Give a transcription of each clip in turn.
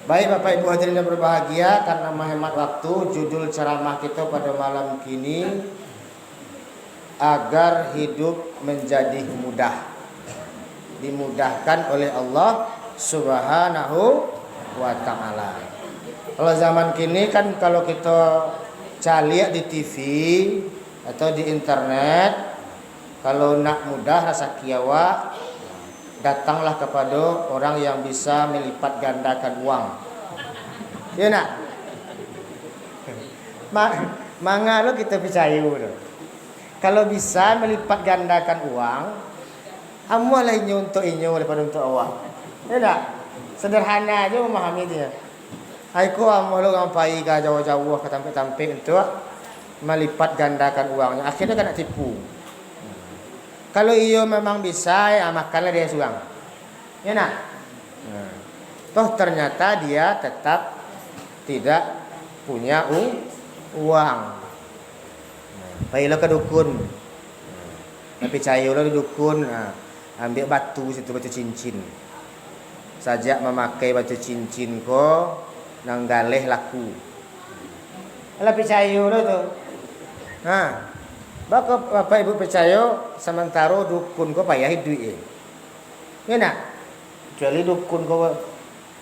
Baik Bapak Ibu hadirin yang berbahagia, karena menghemat waktu, judul ceramah kita pada malam kini agar hidup menjadi mudah, dimudahkan oleh Allah Subhanahu wa ta'ala. Kalau zaman kini kan kalau kita lihat di TV atau di internet, kalau nak mudah rasa kiawa, datanglah kepada orang yang bisa melipat gandakan uang. Ya nak? Manga lo kita percaya lo. Kalau bisa melipat gandakan uang, amulah inyo untuk inyo daripada untuk awak. Ya nak? Sederhana aja memahami dia. Aku amulah lo ngampai ke jauh-jauh ke tampik-tampik untuk melipat gandakan uangnya. Akhirnya kan nak tipu. Kalau iyo memang bisa, ya makanlah dia suang. Ya nak? Toh ternyata dia tetap tidak punya uang. Baiklah ke dukun. Tapi cayolah di dukun. Ambil batu situ, batu cincin. Sajak memakai batu cincin ko nanggaleh laku. Lah picayolah tu. Bapak Ibu percaya sementara dukun kau payah duit. Ya nak? Kecuali dukun kau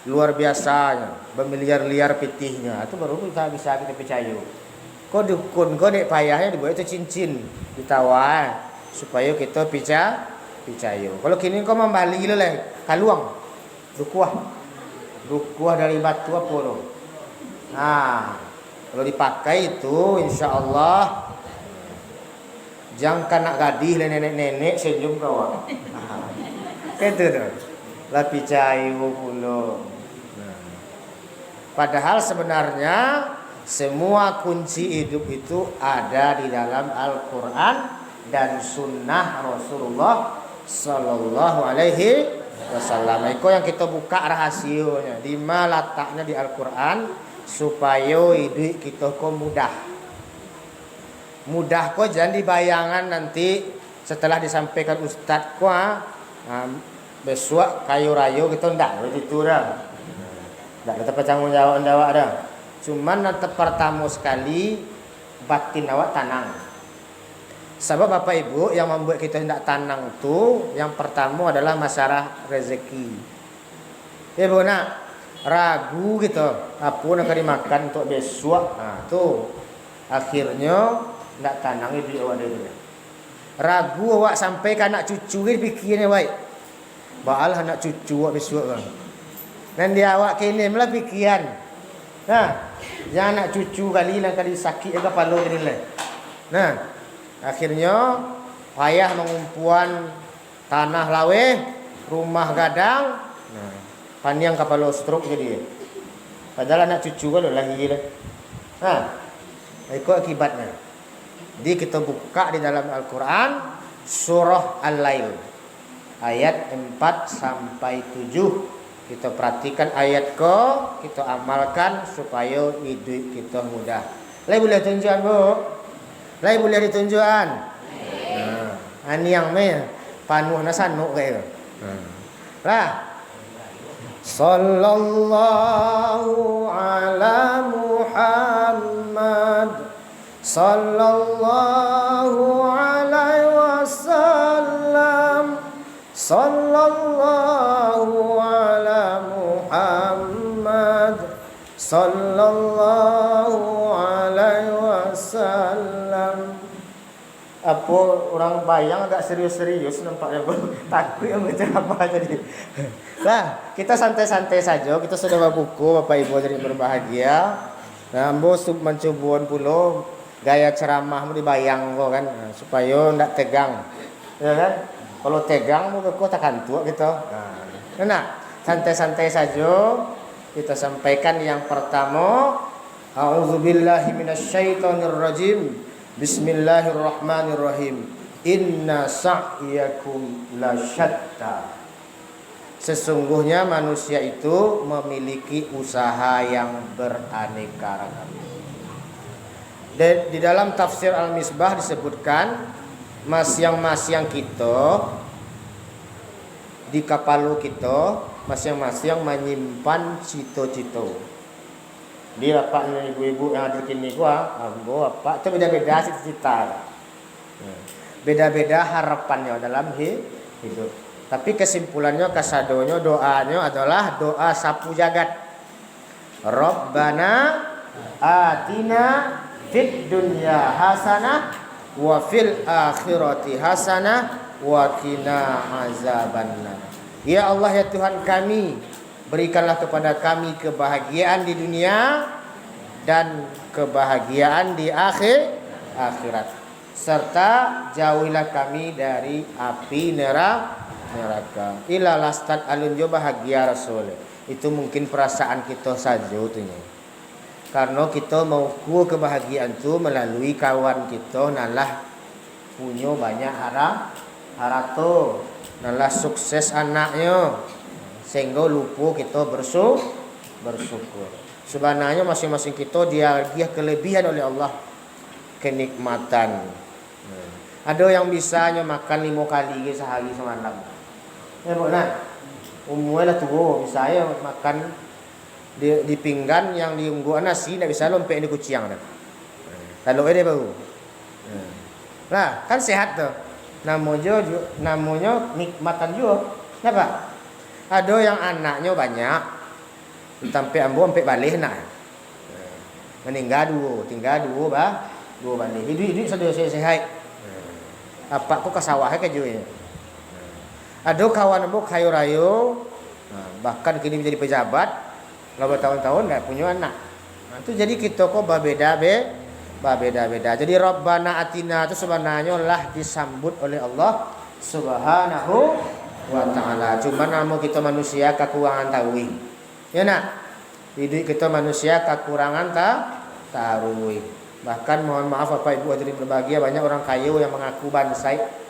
luar biasanya, bermiliar-liar pitihnya, itu baru bisa kita percaya. Kau dukun kau dek payahnya dibuat itu cincin, ditawar supaya kita percaya. Kalau kini kau membalik lah, kaluang, dukuah dari batu apa lo? Kalau dipakai itu, insya Allah jangan nak gadih nenek-nenek senyum kawan. Itu tu. Lah picayu pula. Padahal sebenarnya semua kunci hidup itu ada di dalam Al-Qur'an dan sunnah Rasulullah sallallahu alaihi wasallam. Itu yang kita buka rahasianya. Di mana letaknya di Al-Qur'an supaya hidup kita mudah. Mudah kok jangan dibayangan nanti setelah disampaikan ustadz kok besok kayu rayu kita ndak begitu dah. Ndak tetap tanggung jawab dah. Cuman nanti pertama sekali batin awak tanang. Sebab Bapak Ibu yang membuat kita tidak tanang itu yang pertama adalah masalah rezeki. Ya Bu nak, ragu gitu. Apa nak dimakan untuk besok? Tuh akhirnya ndak tanang itu awak dulu. Ragu awak sampai ke anak cucu ni fikirnya baik. Baal anak cucu awak besok kan. Dan dia awak kini malah fikiran. Jangan anak cucu kali lah kali sakit ke kepala ni lah. Akhirnya payah mengumpuan tanah lawe, rumah gadang. Paniang kepala stroke jadi. Padahal anak cucu kan lahir lah. Itu akibatnya. Jadi kita buka di dalam Al-Quran surah Al-Lail ayat 4 sampai 7. Kita perhatikan ayat ke, kita amalkan supaya hidup kita mudah. Lai boleh tunjukan Bu? Lai boleh ditunjukan? Ani yang me panuh na sanuk kayak. Lah. Sallallahu ala Muhammad sallallahu alaihi wasallam sallallahu ala Muhammad sallallahu alaihi wasallam. Apa orang bayang agak serius-serius nampaknya takut yang baca apa jadi. Nah, kita santai-santai saja. Kita sudah bawa buku Bapak Ibu jadi berbahagia. Nah, ambo mencoba pula gaya ceramahmu dibayang kok kan supaya ndak tegang. Ya kan? Kalau tegang muka kok tak kantuk gitu. Nah, santai-santai saja. Kita sampaikan yang pertama, a'udzubillahi minasyaitonirrajim. Bismillahirrahmanirrahim. Inna sa'yakum lasyatta. Sesungguhnya manusia itu memiliki usaha yang beraneka ragam. Di dalam tafsir Al-Misbah disebutkan masyang-masyang kita di kapalu kita masing-masing menyimpan cita-cita. Di bapak dan ibu-ibu yang ada kini ambo bapak itu beda-beda cita-cita. Beda-beda harapannya dalam hidup. Tapi kesimpulannya, kasadonya, doanya adalah doa sapu jagat. Rabbana atina fid dunya hasanah wa fil akhirati hasanah wa qina azabannar. Ya Allah, ya Tuhan kami, berikanlah kepada kami kebahagiaan di dunia dan kebahagiaan di akhirat, serta jauhilah kami dari api neraka. Ila lastat alun jo bahagia Rasul. Itu mungkin perasaan kita saja tuh. Karena kita mau kebahagiaan tu melalui kawan kita nalah punya banyak harato, nalah sukses anaknya, sehingga lupa kita bersyukur. Sebenarnya masing-masing kita dia kelebihan oleh Allah, kenikmatan. Ada yang bisanya makan 5 kali sehari semalam. Ya benar. Umumnya lah tuh, misalnya makan di pinggan yang diunggu nasi, tidak bisa lompat di kuciang dah. Kalau ada baru. Nah, kan sehat tuh. Namanya nikmatan juga. Kenapa? Ada yang anaknya banyak, sampai ambo sampai balik nak. Meninggal dua balik. Hidup sudah sehat. Apa kok ke sawahnya ke jualnya. Ada kawan ambo kayu rayo, bahkan kini menjadi pejabat, kalau bertahun-tahun nggak punya anak. Nah, itu jadi kita kok berbeda-beda. Jadi Rabbana atina itu sebenarnya lah disambut oleh Allah Subhanahu wa ta'ala. Cuma nama kita manusia kekurangan tahu. Ya nak, hidup kita manusia kekurangan tahu. Bahkan mohon maaf Bapak Ibu hadirin berbahagia, banyak orang kaya yang mengaku bansai.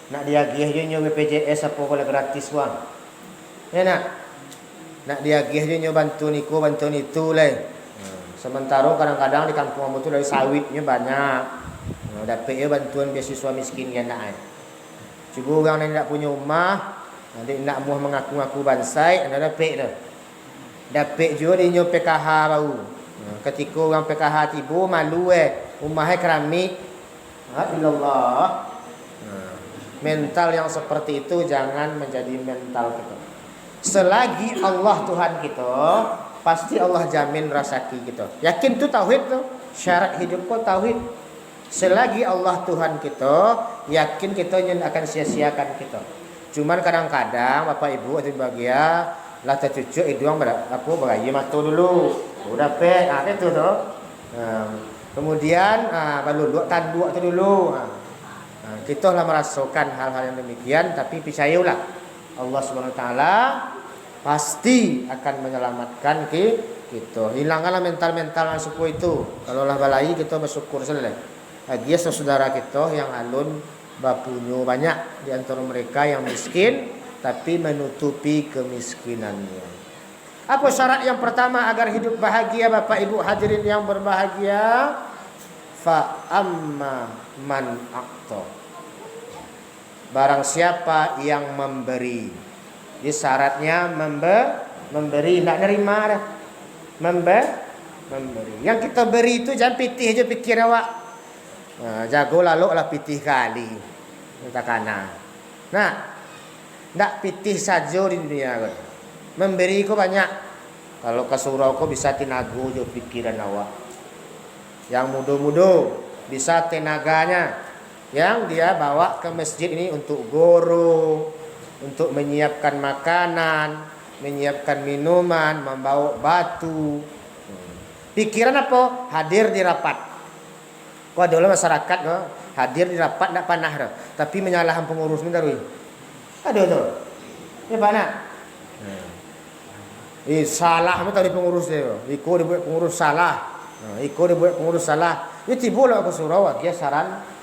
Nak diagihnya BPJS apa boleh gratis wang. Ya nak diagihnya bantu niku bantu itu lah. Sementara kadang-kadang di kampung kamu tu dari sawitnya banyak. Dapat bantuan beasiswa miskin ya nak. Cuba orang yang tidak punya rumah, nanti nak muah mengaku-ngaku bansai, anda dapat dah. Dapat juga dia PKH baru. Ketika orang PKH tiba malu rumahnya keramik. Alhamdulillah. Mental yang seperti itu jangan menjadi mental kita. Selagi Allah Tuhan kita, pasti Allah jamin rezeki kita. Yakin tu tauhid tu, syarat hidup kau tauhid. Selagi Allah Tuhan kita, yakin kita akan sia-siakan kita. Cuman kadang-kadang Bapak Ibu ada bahagia lah tercucuk hidung berayi mata dulu. Udah itu tu. Kemudian baluduk tanduk tu dulu. Kita lah merasakan hal-hal yang demikian, tapi percayalah Allah Subhanahu Wa Taala pasti akan menyelamatkan kita. Hilangkanlah mental-mental yang suku itu. Kalau lah balai kita bersyukur selesai. Dia saudara kita yang alun bapunya banyak di antara mereka yang miskin tapi menutupi kemiskinannya. Apa syarat yang pertama agar hidup bahagia Bapak Ibu hadirin yang berbahagia? Fa amma man aqta. Barang siapa yang memberi. Jadi syaratnya memberi, tidak nerima dah. Memberi. Yang kita beri itu jangan pitih aja pikir awak. Jago lalu lah pitih kali. Takana. Nah, tidak pitih saja di dunia. Memberi kau banyak. Kalau ke surau kau bisa tinagu jo pikiran awak. Yang muda-muda bisa tenaganya. Yang dia bawa ke masjid ini untuk guru, untuk menyiapkan makanan, menyiapkan minuman, membawa batu. Pikiran apa? Hadir di rapat. Wah, dulu masyarakat hadir di rapat tidak panah dah. Tapi menyalahkan pengurus bentar weh. Aduh tu. Ya panah. Salah apa tadi pengurus dia. Iko dibuat pengurus salah. Iko dibuat pengurus salah. Dia tiba lah ke surau dia saran.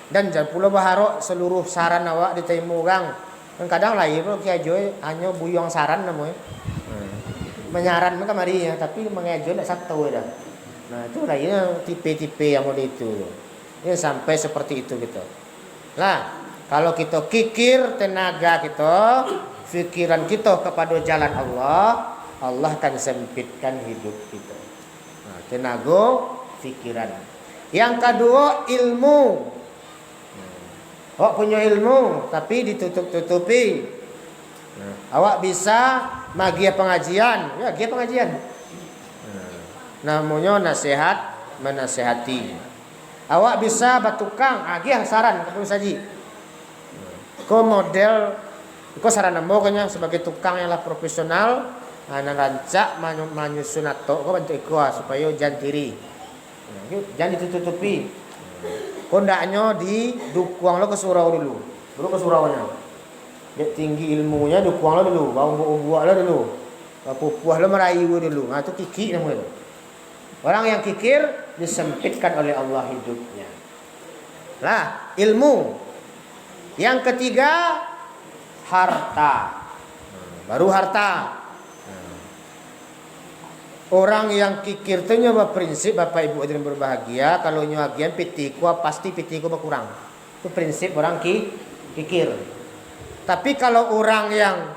Dan jangan pula berharap seluruh saran awak diterima orang. Kadang lain pun Kiai Joy hanya buyong saran namanya. Menyaran mereka mari ya, tapi mengajo tidak satu dah. Nah itu lainnya tipe-tipe yang model itu. Ini sampai seperti itu gitu. Nah kalau kita kikir tenaga kita pikiran kita kepada jalan Allah, Allah akan sempitkan hidup kita. Nah, tenaga pikiran. Yang kedua, ilmu. Awak punya ilmu tapi ditutup-tutupi. Awak bisa magi pengajian, ya dia pengajian. Namanya nasihat menasehati. Awak bisa batukang, dia saran kepada saji. Ko model, ko saran ambo kanya sebagai tukang yang lah profesional, rancak menyusun atau ko bantu iko supaya jangan tiri. Jangan ditutupi. Ko ndaknya di dukuang lo ke surau dulu. Dulu ke suraunya. Dia tinggi ilmunya dukuang lo dulu, buah lo dulu. Pupuah lo merayu dulu. Nah itu kiki namanya. Orang yang kikir disempitkan oleh Allah hidupnya. Lah, ilmu. Yang ketiga, harta. Baru harta. Orang yang kikir itu nyoba prinsip Bapak Ibu hadirin berbahagia, kalau nyobagian pitiku pasti pitiku berkurang. Itu prinsip orang kikir. Tapi kalau orang yang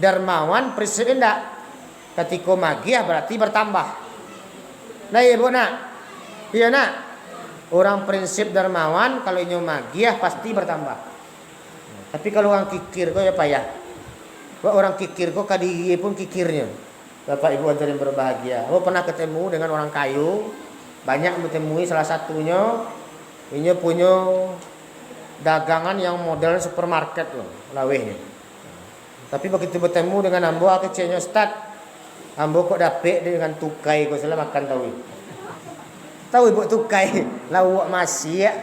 dermawan prinsipnya enggak. Ketika magiah berarti bertambah. Nah ibu nak, iya nak. Orang prinsip dermawan kalau nyoba magiah pasti bertambah. Tapi kalau orang kikir kok ya payah. Orang kikir kok kadigi pun kikirnya. Bapak Ibu hadirin berbahagia. Oh pernah ketemu dengan orang kayu, banyak menemui salah satunya, ini punya dagangan yang model supermarket loh, lawehnya. Tapi begitu bertemu dengan ambo kecilnya Ustaz, ambo kok dapet dengan tukai kok salah makan tahu. Tahu ibu tukai, lawak masih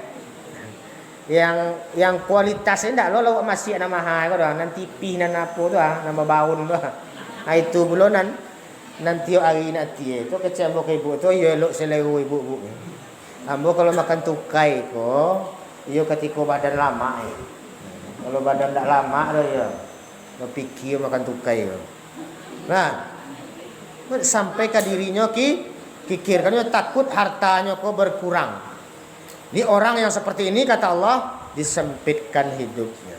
yang kualitasnya enggak lo lawak masih nama mahal kok dah, nanti pih nan apa tu nama baun tu. Nah itu bulonan nanti hari nanti itu kecil ambo ke ibu tu ya elok selera ibu-ibu. Ambo kalau makan tukai ko, iyo ketika badan lama. Kalau badan tak lama dah ya. Berfikir makan tukai ko. Nah, sampai ke dirinya kikir kan takut hartanya ko berkurang. Ini orang yang seperti ini kata Allah disempitkan hidupnya.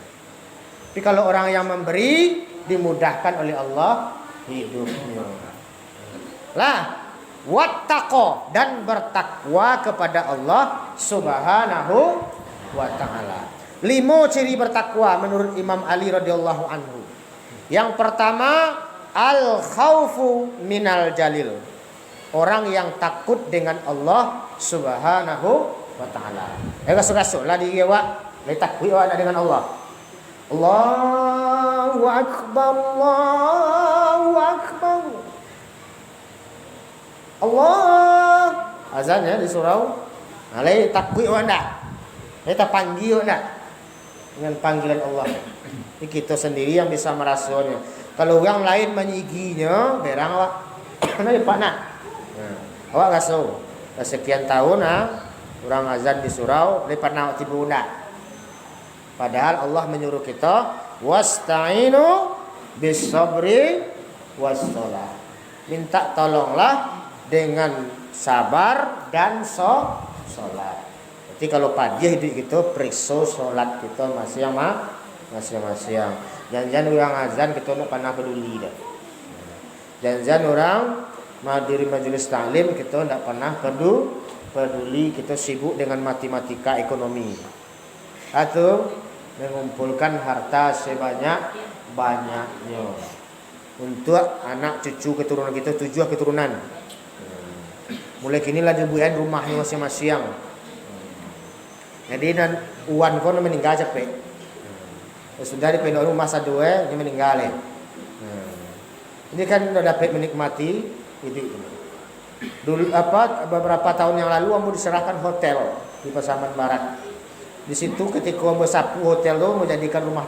Tapi kalau orang yang memberi dimudahkan oleh Allah hidupnya. Lah, wattaqo dan bertakwa kepada Allah Subhanahu wa taala. 5 ciri bertakwa menurut Imam Ali radhiyallahu anhu. Yang pertama, al khaufu minal jalil. Orang yang takut dengan Allah Subhanahu wa taala. Kasuk-kasuklah diri awak, takut awak dengan Allah. Allahu akbar, Allahu akbar. Allah azannya di surau. Alai takbir anda. Kita panggil anda dengan panggilan Allah. Ini kita sendiri yang bisa merasanya. Kalau orang lain menyiginya, berang awak. Mana pak nak? Awak gaso. Sekian tahun orang azan di surau, lepas nak tiba unda. Padahal Allah menyuruh kita wasta'inu bis sabri was shalah. Minta tolonglah dengan sabar dan sholat. Jadi kalau pagi hidup kita periksa sholat kita masing-masing. Jangan orang azan kita tak pernah peduli dah. Jangan orang hadiri majelis taklim kita tak pernah peduli, kita sibuk dengan matematika ekonomi. Atau mengumpulkan harta sebanyak-banyaknya untuk anak cucu keturunan kita, 7 keturunan. Mulai kini lah dibuat rumahnya masing-masing. Jadi dan uan kau meninggal capek. Sudah di pendok rumah sadue dia meninggal. Ini kan sudah dapat menikmati hidup. Dulu beberapa tahun yang lalu ambo diserahkan hotel di Pasaman Barat. Di situ ketika ambo sapu hotel itu menjadikan rumah